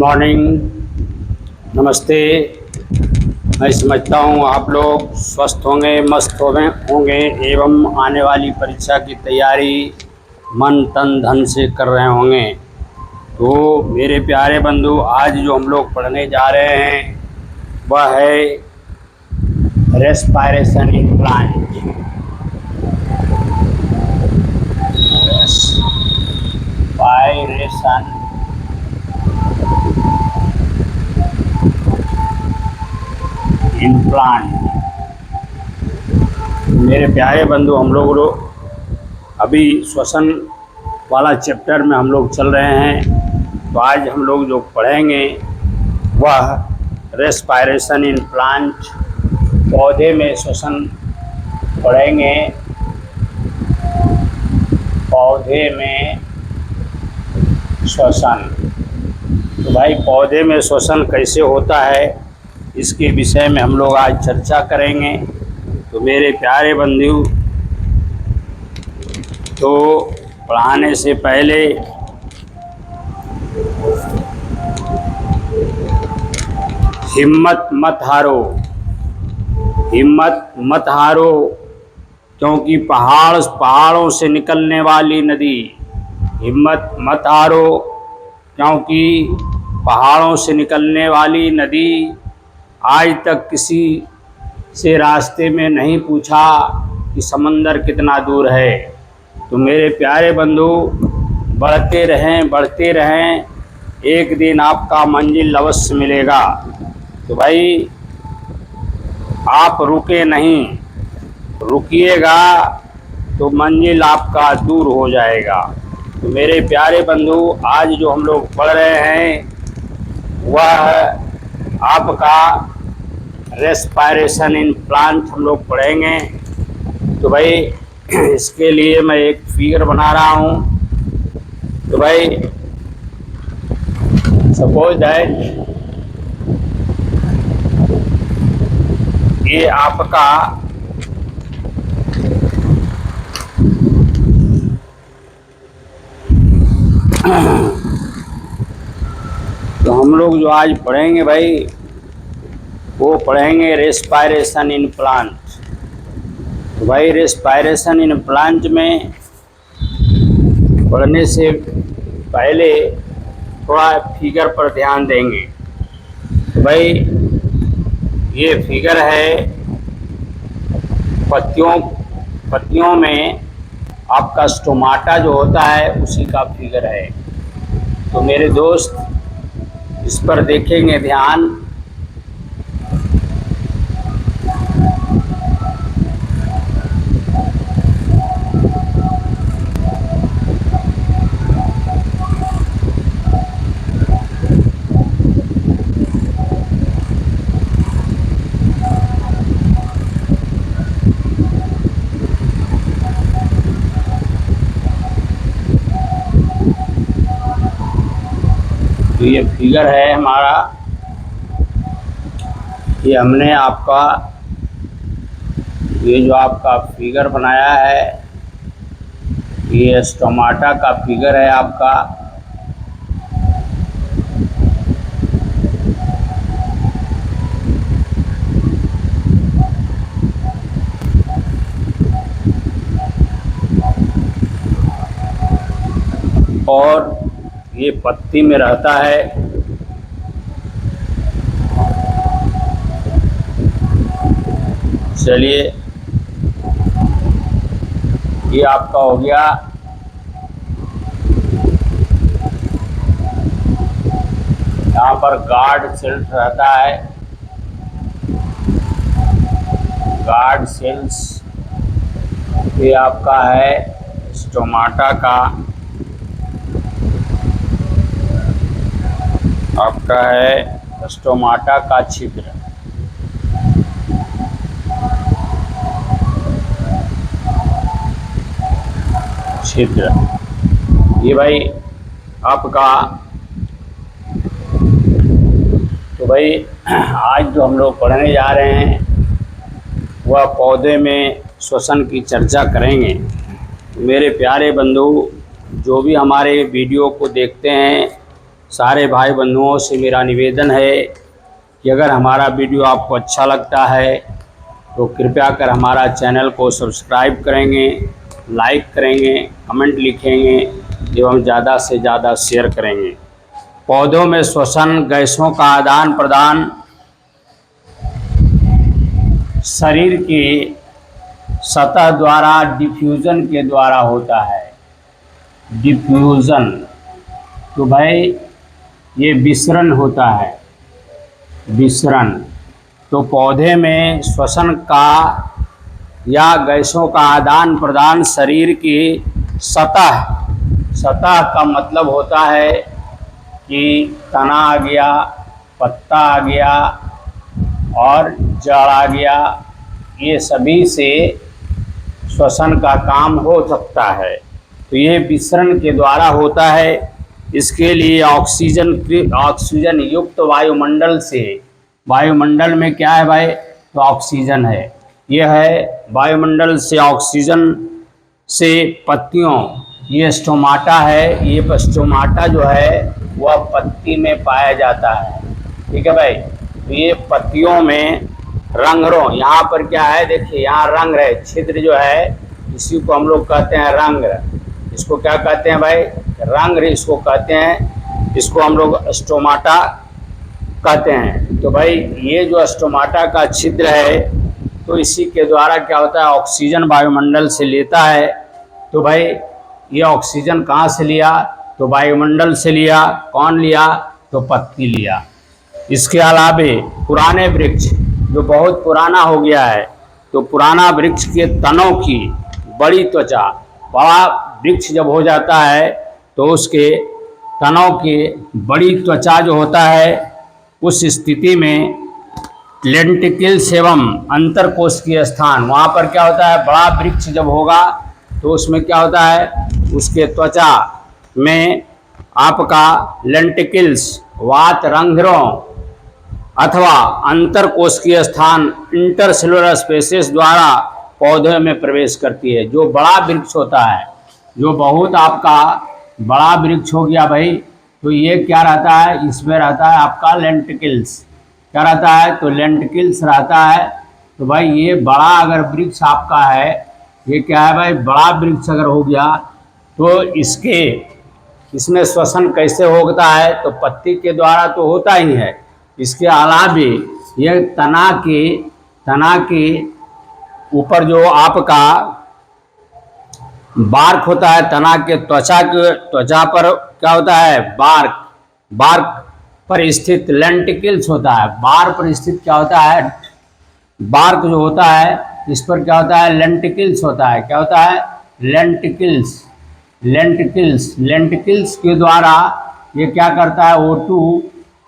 Morning, नमस्ते। मैं समझता हूँ आप लोग स्वस्थ होंगे, मस्त होंगे एवं आने वाली परीक्षा की तैयारी मन तन धन से कर रहे होंगे। तो मेरे प्यारे बंधु, आज जो हम लोग पढ़ने जा रहे हैं वह है respiration in plant. Respiration in plant. मेरे प्यारे बंधु, हम लोग अभी श्वसन वाला चैप्टर में हम लोग चल रहे हैं। तो आज हम लोग जो पढ़ेंगे वह रेस्पायरेशन इन प्लांट, पौधे में श्वसन पढ़ेंगे। पौधे में श्वसन। तो भाई, पौधे में श्वसन कैसे होता है इसके विषय में हम लोग आज चर्चा करेंगे। तो मेरे प्यारे बंधु, तो पढ़ाने से पहले हिम्मत मत हारो, हिम्मत मत हारो, क्योंकि पहाड़ों से निकलने वाली नदी। हिम्मत मत हारो, क्योंकि पहाड़ों से निकलने वाली नदी आज तक किसी से रास्ते में नहीं पूछा कि समंदर कितना दूर है। तो मेरे प्यारे बंधु, बढ़ते रहें, एक दिन आपका मंजिल अवश्य मिलेगा। तो भाई, आप रुके नहीं, रुकिएगा तो मंजिल आपका दूर हो जाएगा। तो मेरे प्यारे बंधु, आज जो हम लोग पढ़ रहे हैं वह आपका रेस्पायरेशन इन प्लांट हम लोग पढ़ेंगे। तो भाई, इसके लिए मैं एक फिगर बना रहा हूँ। तो भाई, सपोज दैट ये आपका तो हम लोग जो आज पढ़ेंगे भाई, वो पढ़ेंगे रेस्पायरेशन इन प्लांट। तो भाई, रेस्पायरेशन इन प्लांट में पढ़ने से पहले थोड़ा फिगर पर ध्यान देंगे। तो भाई, ये फिगर है पत्तियों में आपका स्टोमाटा जो होता है उसी का फिगर है। तो मेरे दोस्त, इस पर देखेंगे ध्यान। तो ये फिगर है हमारा, ये हमने आपका ये जो आपका फिगर बनाया है, ये स्टोमाटा का फिगर है आपका। और ये पत्ती में रहता है। चलिए, ये आपका हो गया। यहाँ पर गार्ड सेल्स रहता है, गार्ड सेल्स। ये आपका है स्टोमाटा का, आपका है स्टोमाटा का छिद्र। ये भाई आपका। तो भाई, आज जो हम लोग पढ़ने जा रहे हैं वह पौधे में श्वसन की चर्चा करेंगे। मेरे प्यारे बंधु, जो भी हमारे वीडियो को देखते हैं सारे भाई बंधुओं से मेरा निवेदन है कि अगर हमारा वीडियो आपको अच्छा लगता है तो कृपया कर हमारा चैनल को सब्सक्राइब करेंगे, लाइक करेंगे, कमेंट लिखेंगे एवं ज़्यादा से ज़्यादा शेयर करेंगे। पौधों में श्वसन गैसों का आदान प्रदान शरीर के सतह द्वारा डिफ्यूज़न के द्वारा होता है। डिफ्यूज़न तो भाई ये विसरण होता है, विसरण। तो पौधे में श्वसन का या गैसों का आदान प्रदान शरीर की सतह का मतलब होता है कि तना आ गया, पत्ता आ गया और जड़ आ गया, ये सभी से श्वसन का काम हो सकता है। तो ये विसरण के द्वारा होता है। इसके लिए ऑक्सीजन युक्त वायुमंडल से, वायुमंडल में क्या है भाई, तो ऑक्सीजन है। यह है वायुमंडल से ऑक्सीजन से पत्तियों, ये स्टोमाटा है, ये स्टोमाटा जो है वह पत्ती में पाया जाता है। ठीक है भाई। तो ये पत्तियों में रंध्रों, यहाँ पर क्या है देखिए, यहाँ रंग है, छिद्र जो है इसी को हम लोग कहते हैं रंग। इसको क्या कहते हैं भाई, रंग इसको कहते हैं, इसको हम लोग स्टोमाटा कहते हैं। तो भाई ये जो स्टोमाटा का छिद्र है तो इसी के द्वारा क्या होता है, ऑक्सीजन वायुमंडल से लेता है। तो भाई ये ऑक्सीजन कहाँ से लिया, तो वायुमंडल से लिया। कौन लिया, तो पत्ती लिया। इसके अलावे पुराने वृक्ष जो बहुत पुराना हो गया है, तो पुराना वृक्ष के तनों की बड़ी त्वचा, बड़ा वृक्ष जब हो जाता है तो उसके तनों की बड़ी त्वचा जो होता है, उस स्थिति में लेंटिकल्स एवं अंतरकोशिकीय स्थान, वहाँ पर क्या होता है, बड़ा वृक्ष जब होगा तो उसमें क्या होता है, उसके त्वचा में आपका लेंटिकल्स, वात रंध्रों अथवा अंतरकोशिकीय स्थान, इंटरसेलुलर स्पेसेस द्वारा पौधे में प्रवेश करती है। जो बड़ा वृक्ष होता है, जो बहुत आपका बड़ा वृक्ष हो गया भाई, तो ये क्या रहता है, इसमें रहता है आपका लेंटिकल्स। क्या रहता है, तो लेंटिकल्स रहता है। तो भाई ये बड़ा अगर वृक्ष आपका है, ये क्या है भाई, बड़ा वृक्ष अगर हो गया तो इसमें श्वसन कैसे होता है, तो पत्ती के द्वारा तो होता ही है। इसके अलावे ये तना के ऊपर जो आपका बार्क होता है, तना के त्वचा पर क्या होता है, बार्क पर स्थित लेंटिकल्स होता है। बार्क पर स्थित क्या होता है, बार्क जो होता है इस पर क्या होता है, लेंटिकल्स होता है। क्या होता है, लेंटिकल्स के द्वारा ये क्या करता है, O2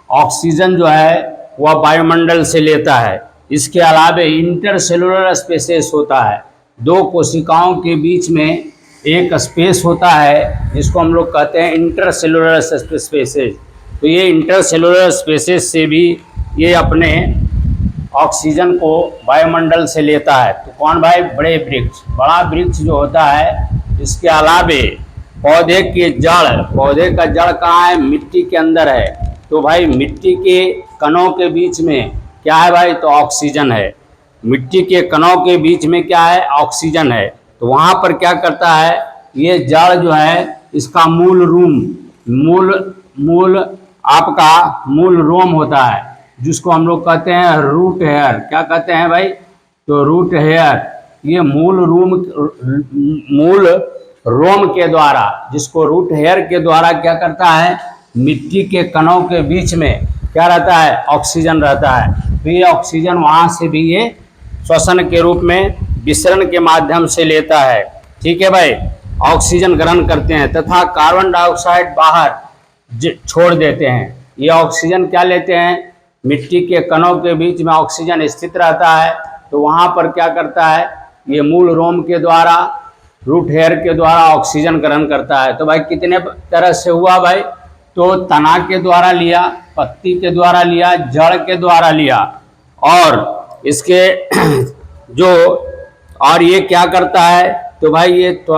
ऑक्सीजन जो है वह वायुमंडल से लेता है। इसके अलावा इंटरसेलुलर स्पेसेस होता है, दो कोशिकाओं के बीच में एक स्पेस होता है जिसको हम लोग कहते हैं इंटरसेलुलर स्पेसेस। तो ये इंटरसेलुलर स्पेसेस से भी ये अपने ऑक्सीजन को वायुमंडल से लेता है। तो कौन भाई, बड़े वृक्ष, बड़ा वृक्ष जो होता है। इसके अलावे पौधे की जड़, पौधे का जड़ कहाँ है, मिट्टी के अंदर है। तो भाई मिट्टी के कणों के बीच में क्या है भाई, तो ऑक्सीजन है। मिट्टी के कणों के बीच में क्या है, ऑक्सीजन है। तो वहाँ पर क्या करता है, ये जड़ जो है इसका मूल रोम होता है, जिसको हम लोग कहते हैं रूट हेयर। क्या कहते हैं भाई, तो रूट हेयर। ये मूल रोम के द्वारा, जिसको रूट हेयर के द्वारा क्या करता है, मिट्टी के कणों के बीच में क्या रहता है, ऑक्सीजन रहता है। तो ये ऑक्सीजन वहाँ से भी ये श्वसन के रूप में विसरण के माध्यम से लेता है। ठीक है भाई, ऑक्सीजन ग्रहण करते हैं तथा कार्बन डाइऑक्साइड बाहर छोड़ देते हैं। ये ऑक्सीजन क्या लेते हैं, मिट्टी के कणों के बीच में ऑक्सीजन स्थित रहता है। तो वहाँ पर क्या करता है, ये मूल रोम के द्वारा, रूट हेयर के द्वारा ऑक्सीजन ग्रहण करता है। तो भाई कितने तरह से हुआ भाई, तो तना के द्वारा लिया, पत्ती के द्वारा लिया, जड़ के द्वारा लिया, और इसके जो और ये क्या करता है, तो भाई ये तो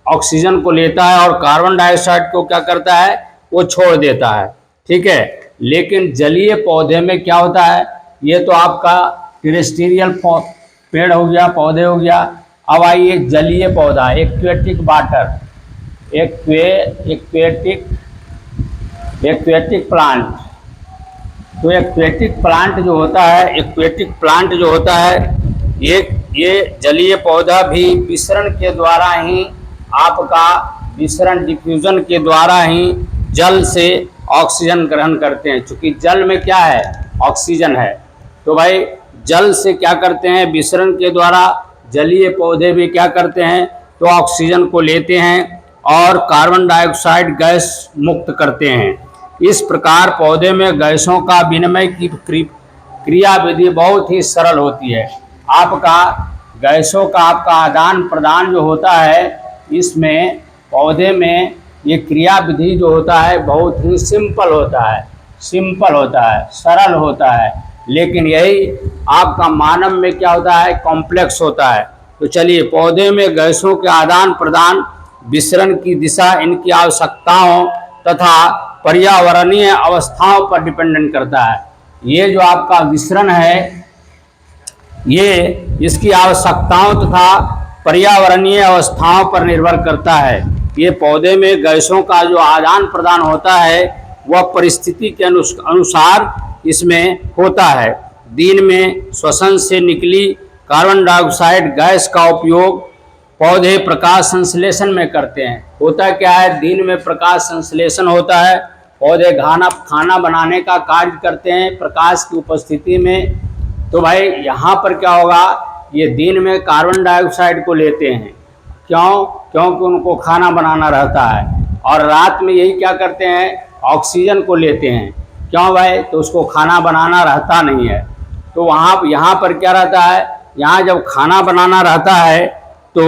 ऑक्सीजन को लेता है और कार्बन डाइऑक्साइड को क्या करता है, वो छोड़ देता है, ठीक है। लेकिन जलीय पौधे में क्या होता है, ये तो आपका टेरेस्ट्रियल पेड़ हो गया, पौधे हो गया। अब आइए जलीय पौधा, एक्वेटिक वाटर, एक्वेटिक प्लांट। तो एक्वेटिक प्लांट जो होता है, एक्वेटिक प्लांट जो होता है, ये जलीय पौधा भी विसरण के द्वारा ही, आपका विसरण डिफ्यूजन के द्वारा ही जल से ऑक्सीजन ग्रहण करते हैं। चूंकि जल में क्या है, ऑक्सीजन है। तो भाई जल से क्या करते हैं, विसरण के द्वारा जलीय पौधे भी क्या करते हैं, तो ऑक्सीजन को लेते हैं और कार्बन डाइऑक्साइड गैस मुक्त करते हैं। इस प्रकार पौधे में गैसों का विनिमय की क्रिया विधि बहुत ही सरल होती है। आपका गैसों का आपका आदान प्रदान जो होता है, इसमें पौधे में ये क्रिया विधि जो होता है बहुत ही सिंपल होता है, सरल होता है। लेकिन यही आपका मानव में क्या होता है, कॉम्प्लेक्स होता है। तो चलिए, पौधे में गैसों के आदान प्रदान, विसरण की दिशा इनकी आवश्यकताओं तथा पर्यावरणीय अवस्थाओं पर डिपेंडेंट करता है। ये जो आपका विसरण है, ये इसकी आवश्यकताओं तथा पर्यावरणीय अवस्थाओं पर निर्भर करता है। ये पौधे में गैसों का जो आदान प्रदान होता है वह परिस्थिति के अनुसार इसमें होता है। दिन में श्वसन से निकली कार्बन डाइऑक्साइड गैस का उपयोग पौधे प्रकाश संश्लेषण में करते हैं। होता क्या है, दिन में प्रकाश संश्लेषण होता है, पौधे खाना बनाने का कार्य करते हैं प्रकाश की उपस्थिति में। तो भाई यहाँ पर क्या होगा, ये दिन में कार्बन डाइऑक्साइड को लेते हैं, क्यों, क्योंकि उनको खाना बनाना रहता है। और रात में यही क्या करते हैं, ऑक्सीजन को लेते हैं, क्यों भाई, तो उसको खाना बनाना रहता नहीं है। तो यहाँ पर क्या रहता है, यहाँ जब खाना बनाना रहता है तो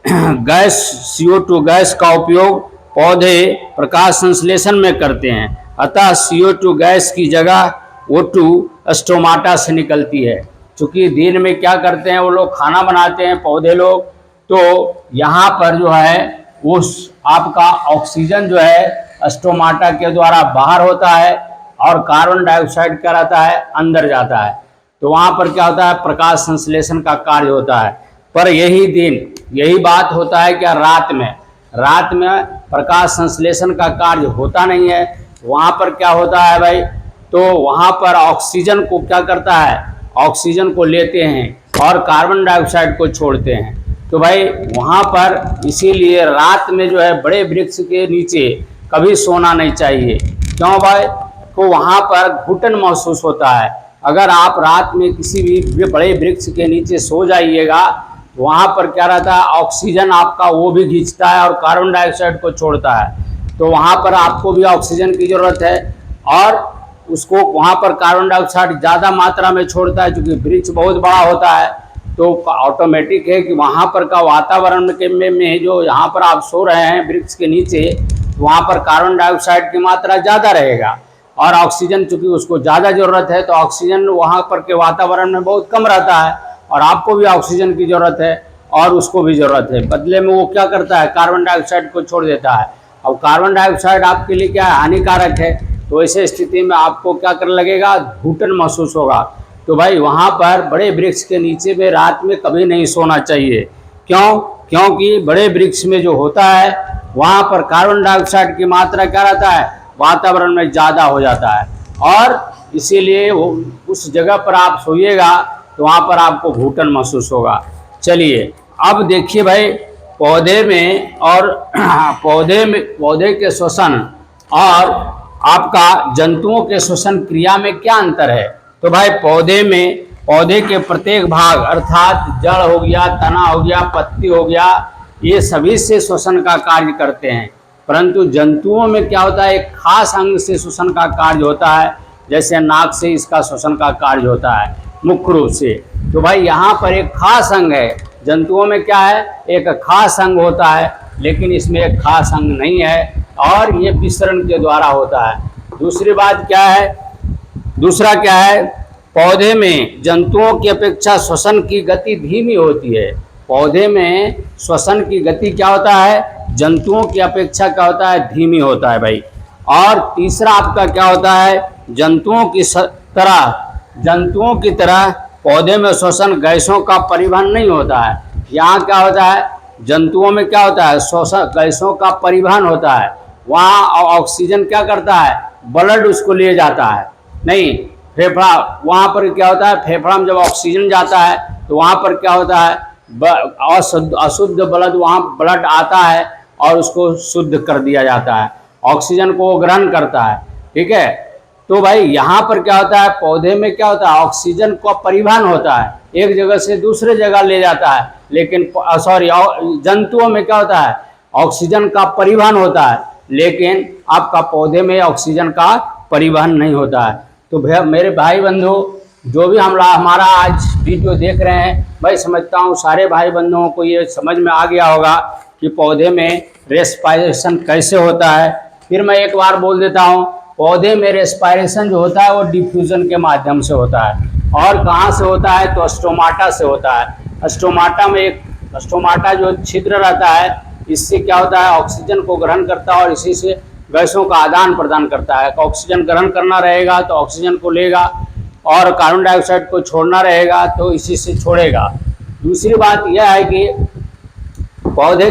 गैस CO2 गैस का उपयोग पौधे प्रकाश संश्लेषण में करते हैं। अतः CO2 गैस की जगह O2 स्टोमाटा से निकलती है। चूँकि दिन में क्या करते हैं, वो लोग खाना बनाते हैं पौधे लोग, तो यहाँ पर जो है उस आपका ऑक्सीजन जो है स्टोमाटा के द्वारा बाहर होता है और कार्बन डाइऑक्साइड क्या रहता है, अंदर जाता है। तो वहाँ पर क्या होता है, प्रकाश संश्लेषण का कार्य होता है। पर यही बात होता है क्या, रात में प्रकाश संश्लेषण का कार्य होता नहीं है। वहाँ पर क्या होता है भाई, तो वहाँ पर ऑक्सीजन को क्या करता है, ऑक्सीजन को लेते हैं और कार्बन डाइऑक्साइड को छोड़ते हैं। तो भाई वहाँ पर इसीलिए रात में जो है बड़े वृक्ष के नीचे कभी सोना नहीं चाहिए। क्यों भाई, तो वहाँ पर घुटन महसूस होता है। अगर आप रात में किसी भी बड़े वृक्ष के नीचे सो जाइएगा, वहाँ पर क्या रहता है, ऑक्सीजन आपका वो भी खींचता है और कार्बन डाइऑक्साइड को छोड़ता है। तो वहाँ पर आपको भी ऑक्सीजन की ज़रूरत है और उसको वहाँ पर कार्बन डाइऑक्साइड ज़्यादा मात्रा में छोड़ता है। क्योंकि वृक्ष बहुत बड़ा होता है तो ऑटोमेटिक है कि वहाँ पर का वातावरण में जो यहाँ पर आप सो रहे हैं वृक्ष के नीचे, वहाँ पर कार्बन डाइऑक्साइड की मात्रा ज़्यादा रहेगा और ऑक्सीजन चूँकि उसको ज़्यादा ज़रूरत है, तो ऑक्सीजन वहाँ पर के वातावरण में बहुत कम रहता है और आपको भी ऑक्सीजन की ज़रूरत है और उसको भी ज़रूरत है। बदले में वो क्या करता है, कार्बन डाइऑक्साइड को छोड़ देता है। अब कार्बन डाइऑक्साइड आपके लिए क्या है, हानिकारक है। तो ऐसे स्थिति में आपको क्या कर लगेगा, घुटन महसूस होगा। तो भाई वहाँ पर बड़े वृक्ष के नीचे में रात में कभी नहीं सोना चाहिए। क्यों, क्योंकि बड़े वृक्ष में जो होता है वहाँ पर कार्बन डाइऑक्साइड की मात्रा क्या रहता है, वातावरण में ज़्यादा हो जाता है और इसीलिए उस जगह पर आप सोइएगा तो वहाँ पर आपको घुटन महसूस होगा। चलिए अब देखिए भाई, पौधे में और पौधे के श्वसन और आपका जंतुओं के श्वसन क्रिया में क्या अंतर है। तो भाई पौधे के प्रत्येक भाग अर्थात जड़ हो गया, तना हो गया, पत्ती हो गया, ये सभी से श्वसन का कार्य करते हैं। परंतु जंतुओं में क्या होता है, एक खास अंग से श्वसन का कार्य होता है। जैसे नाक से इसका श्वसन का कार्य होता है मुख्य रूप से। तो भाई यहाँ पर एक खास अंग है, जंतुओं में क्या है, एक खास अंग होता है, लेकिन इसमें एक खास अंग नहीं है और ये विसरण के द्वारा होता है। दूसरा क्या है, पौधे में जंतुओं की अपेक्षा श्वसन की गति धीमी होती है। पौधे में श्वसन की गति क्या होता है, जंतुओं की अपेक्षा क्या होता है, धीमी होता है भाई। और तीसरा आपका क्या होता है, जंतुओं की तरह पौधे में श्वसन गैसों का परिवहन नहीं होता है। यहाँ क्या होता है, जंतुओं में क्या होता है, श्वसन गैसों का परिवहन होता है। वहाँ ऑक्सीजन क्या करता है, ब्लड उसको ले जाता है, नहीं फेफड़ा। वहाँ पर क्या होता है, फेफड़ा में जब ऑक्सीजन जाता है तो वहाँ पर क्या होता है, अशुद्ध ब्लड आता है और उसको शुद्ध कर दिया जाता है, ऑक्सीजन को वो ग्रहण करता है। ठीक है, तो भाई यहाँ पर क्या होता है, पौधे में क्या होता है, ऑक्सीजन का परिवहन होता है, एक जगह से दूसरे जगह ले जाता है। लेकिन जंतुओं में क्या होता है, ऑक्सीजन का परिवहन होता है, लेकिन आपका पौधे में ऑक्सीजन का परिवहन नहीं होता है। तो मेरे भाई बंधु, जो भी हमारा आज वीडियो देख रहे हैं, मैं समझता हूँ सारे भाई बंधुओं को ये समझ में आ गया होगा कि पौधे में रेस्पिरेशन कैसे होता है। फिर मैं एक बार बोल देता हूँ, पौधे में रेस्पिरेशन जो होता है वो डिफ्यूजन के माध्यम से होता है। और कहाँ से होता है, तो स्टोमाटा से होता है। स्टोमाटा जो छिद्र रहता है, इससे क्या होता है, ऑक्सीजन को ग्रहण करता है और इसी से गैसों का आदान प्रदान करता है। ऑक्सीजन ग्रहण करना रहेगा तो ऑक्सीजन को लेगा, और कार्बन डाइऑक्साइड को छोड़ना रहेगा तो इसी से छोड़ेगा। दूसरी बात यह है कि पौधे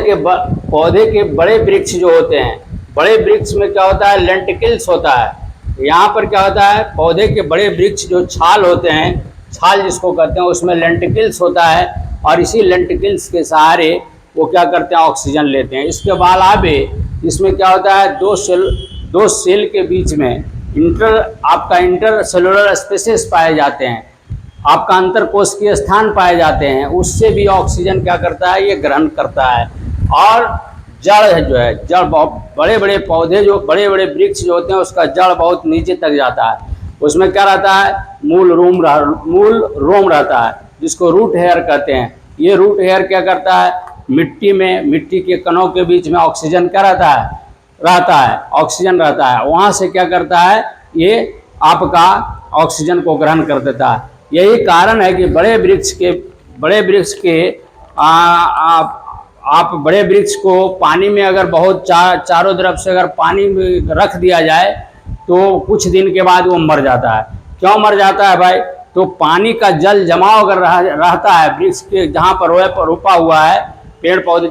के बड़े वृक्ष जो होते हैं, बड़े वृक्ष में क्या होता है, लेंटिकल्स होता है। यहाँ पर क्या होता है, पौधे के बड़े वृक्ष जो छाल होते हैं, छाल जिसको कहते हैं, उसमें लेंटिकल्स होता है, और इसी लेंटिकल्स के सहारे वो क्या करते हैं, ऑक्सीजन लेते हैं। इसके अलावा इसमें क्या होता है, दो सेल के बीच में इंटर सेलुलर स्पेसेस पाए जाते हैं, आपका अंतर कोशिकीय स्थान पाए जाते हैं, उससे भी ऑक्सीजन क्या करता है, ये ग्रहण करता है। और जड़ बहुत बड़े बड़े पौधे जो बड़े बड़े वृक्ष जो होते हैं, उसका जड़ बहुत नीचे तक जाता है। उसमें क्या रहता है, मूल रोम रहता है, जिसको रूट हेयर कहते हैं। ये रूट हेयर क्या करता है, मिट्टी के कणों के बीच में ऑक्सीजन क्या रहता है, ऑक्सीजन रहता है। वहाँ से क्या करता है, ये आपका ऑक्सीजन को ग्रहण कर देता है। यही कारण है कि बड़े वृक्ष को पानी में अगर बहुत चारों तरफ से अगर पानी में रख दिया जाए तो कुछ दिन के बाद वो मर जाता है। क्यों मर जाता है भाई, तो पानी का जल जमाव अगर रहता है वृक्ष के जहाँ पर रोपा हुआ है, पेड़ पौधे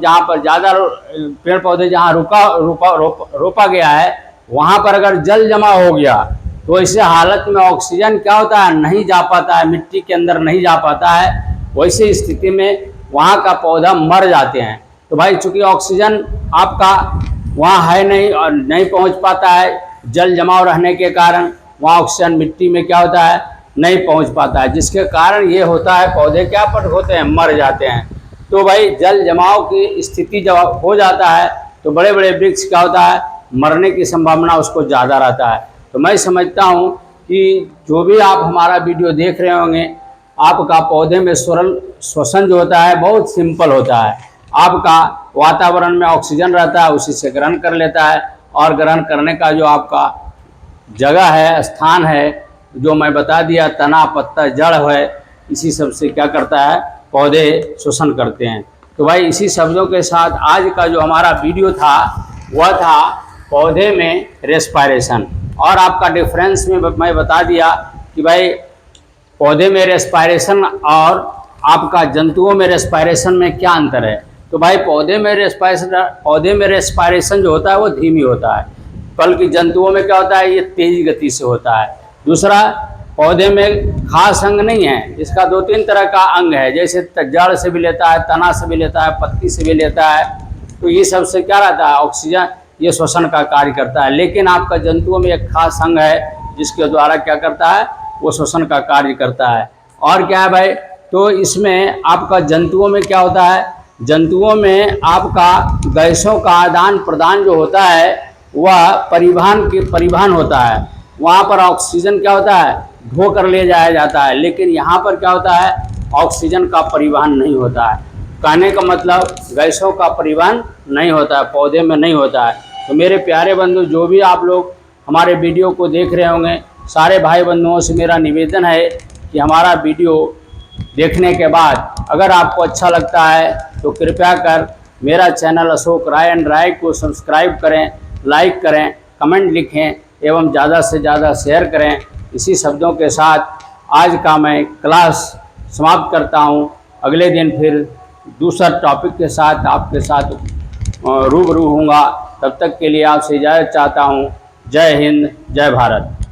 जहाँ रोपा गया है, वहाँ पर अगर जल जमा हो गया तो ऐसे हालत में ऑक्सीजन क्या होता है, नहीं जा पाता है, मिट्टी के अंदर नहीं जा पाता है। वैसे स्थिति में वहाँ का पौधा मर जाते हैं। तो भाई चूंकि ऑक्सीजन आपका वहाँ है नहीं और नहीं पहुँच पाता है, जल जमाव रहने के कारण वहाँ ऑक्सीजन मिट्टी में क्या होता है, नहीं पहुँच पाता है, जिसके कारण ये होता है पौधे क्या होते हैं, मर जाते हैं। तो भाई जल जमाव की स्थिति जब हो जाता है तो बड़े बड़े वृक्ष क्या होता है, मरने की संभावना उसको ज़्यादा रहता है। तो मैं समझता हूँ कि जो भी आप हमारा वीडियो देख रहे होंगे, आपका पौधे में श्वसन जो होता है बहुत सिंपल होता है। आपका वातावरण में ऑक्सीजन रहता है, उसी से ग्रहण कर लेता है, और ग्रहण करने का जो आपका जगह है, स्थान है, जो मैं बता दिया, तना पत्ता जड़ है, इसी सब से क्या करता है, पौधे श्वसन करते हैं। तो भाई इसी शब्दों के साथ आज का जो हमारा वीडियो था वह था पौधे में रेस्पिरेशन। और आपका डिफरेंस में मैं बता दिया कि भाई पौधे में रेस्पिरेशन और आपका जंतुओं में रेस्पिरेशन में क्या अंतर है। तो भाई पौधे में रेस्पिरेशन जो होता है वो धीमी होता है, बल्कि जंतुओं में क्या होता है, ये तेजी गति से होता है। दूसरा, पौधे में खास अंग नहीं है, इसका 2-3 तरह का अंग है, जैसे जड़ से भी लेता है, तना से भी लेता है, पत्ती से भी लेता है। तो ये सब से क्या रहता है, ऑक्सीजन ये श्वसन का कार्य करता है। लेकिन आपका जंतुओं में एक खास अंग है जिसके द्वारा क्या करता है, वो श्वसन का कार्य करता है। और क्या है भाई, तो इसमें आपका जंतुओं में क्या होता है, जंतुओं में आपका गैसों का आदान प्रदान जो होता है वह परिवहन होता है। वहाँ पर ऑक्सीजन क्या होता है, ढो कर ले जाया जाता है। लेकिन यहाँ पर क्या होता है, ऑक्सीजन का परिवहन नहीं होता है। कहने का मतलब गैसों का परिवहन नहीं होता है, पौधे में नहीं होता है। तो मेरे प्यारे बंधु, जो भी आप लोग हमारे वीडियो को देख रहे होंगे, सारे भाई बंधुओं से मेरा निवेदन है कि हमारा वीडियो देखने के बाद अगर आपको अच्छा लगता है तो कृपया कर मेरा चैनल अशोक राय एंड राय को सब्सक्राइब करें, लाइक करें, कमेंट लिखें एवं ज़्यादा से ज़्यादा शेयर करें। इसी शब्दों के साथ आज का मैं क्लास समाप्त करता हूं। अगले दिन फिर दूसरा टॉपिक के साथ आपके साथ रूबरू होऊंगा। तब तक के लिए आपसे इजाज़त चाहता हूं। जय हिंद, जय भारत।